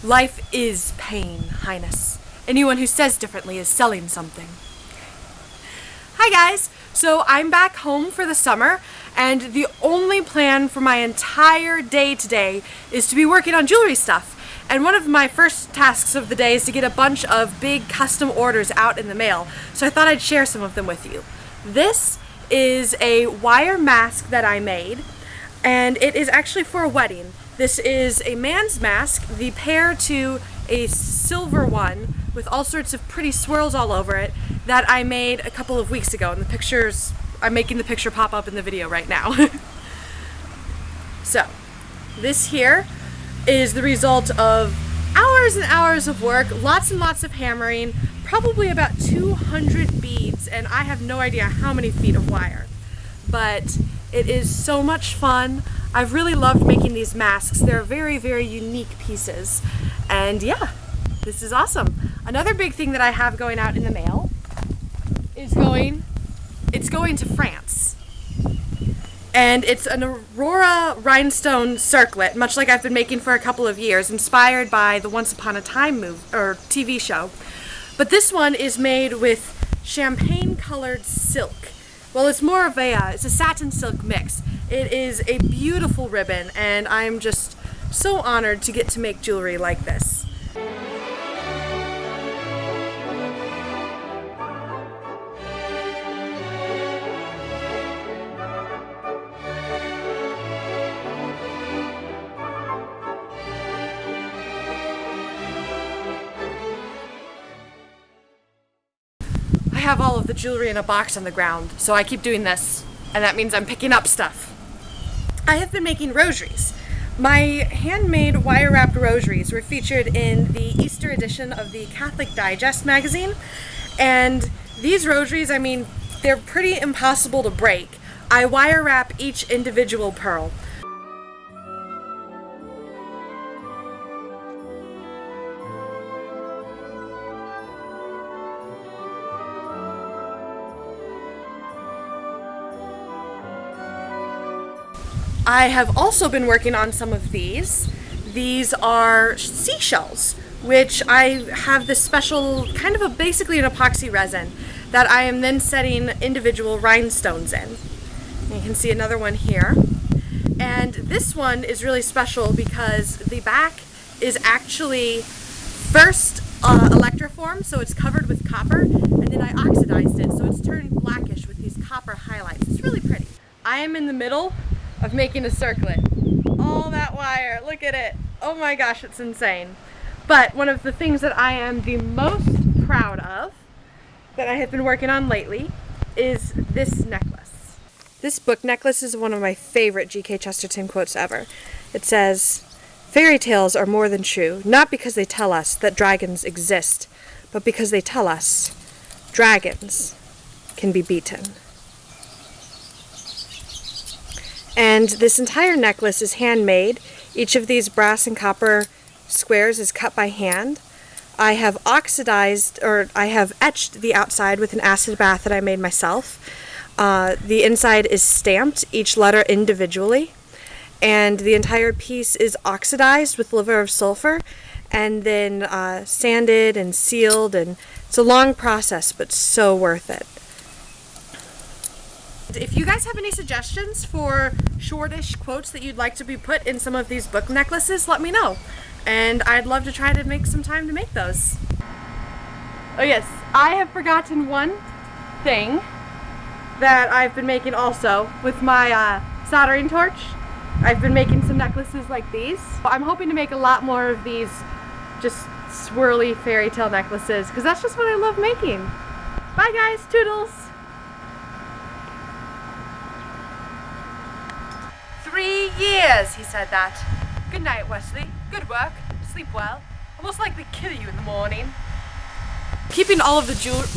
Life is pain, Highness. Anyone who says differently is selling something. Hi guys! So I'm back home for the summer, and the only plan for my entire day today is to be working on jewelry stuff. And one of my first tasks of the day is to get a bunch of big custom orders out in the mail, so I thought I'd share some of them with you. This is a wire mask that I made, and it is actually for a wedding. This is a man's mask, the pair to a silver one with all sorts of pretty swirls all over it that I made a couple of weeks ago, and the pictures, I'm making the picture pop up in the video right now. So, this here is the result of hours and hours of work, lots and lots of hammering, probably about 200 beads, and I have no idea how many feet of wire. But it is so much fun. I've really loved making these masks. They're very, very unique pieces. And yeah, this is awesome. Another big thing that I have going out in the mail is going to France. And it's an Aurora rhinestone circlet, much like I've been making for a couple of years, inspired by the Once Upon a Time TV show. But this one is made with champagne-colored silk. Well, it's more of it's a satin silk mix. It is a beautiful ribbon, and I'm just so honored to get to make jewelry like this. I have all of the jewelry in a box on the ground, so I keep doing this, and that means I'm picking up stuff. I have been making rosaries. My handmade wire-wrapped rosaries were featured in the Easter edition of the Catholic Digest magazine, and these rosaries, I mean, they're pretty impossible to break. I wire wrap each individual pearl. I have also been working on some of these. These are seashells, which I have this special, kind of basically an epoxy resin that I am then setting individual rhinestones in. And you can see another one here. And this one is really special because the back is actually first electroformed, so it's covered with copper, and then I oxidized it, so it's turned blackish with these copper highlights. It's really pretty. I am in the middle of making a circlet. All that wire, look at it. Oh my gosh, it's insane. But one of the things that I am the most proud of that I have been working on lately is this necklace. This book necklace is one of my favorite G.K. Chesterton quotes ever. It says, "Fairy tales are more than true, not because they tell us that dragons exist, but because they tell us dragons can be beaten." And this entire necklace is handmade. Each of these brass and copper squares is cut by hand. I have I have etched the outside with an acid bath that I made myself. The inside is stamped, each letter individually. And the entire piece is oxidized with liver of sulfur and then sanded and sealed. And it's a long process, but so worth it. If you guys have any suggestions for shortish quotes that you'd like to be put in some of these book necklaces, let me know. And I'd love to try to make some time to make those. Oh yes, I have forgotten one thing that I've been making also with my soldering torch. I've been making some necklaces like these. I'm hoping to make a lot more of these just swirly fairy tale necklaces, because that's just what I love making. Bye guys, toodles! 3 years, he said that. Good night, Wesley. Good work. Sleep well. I'll most likely kill you in the morning. Keeping all of the jewelry...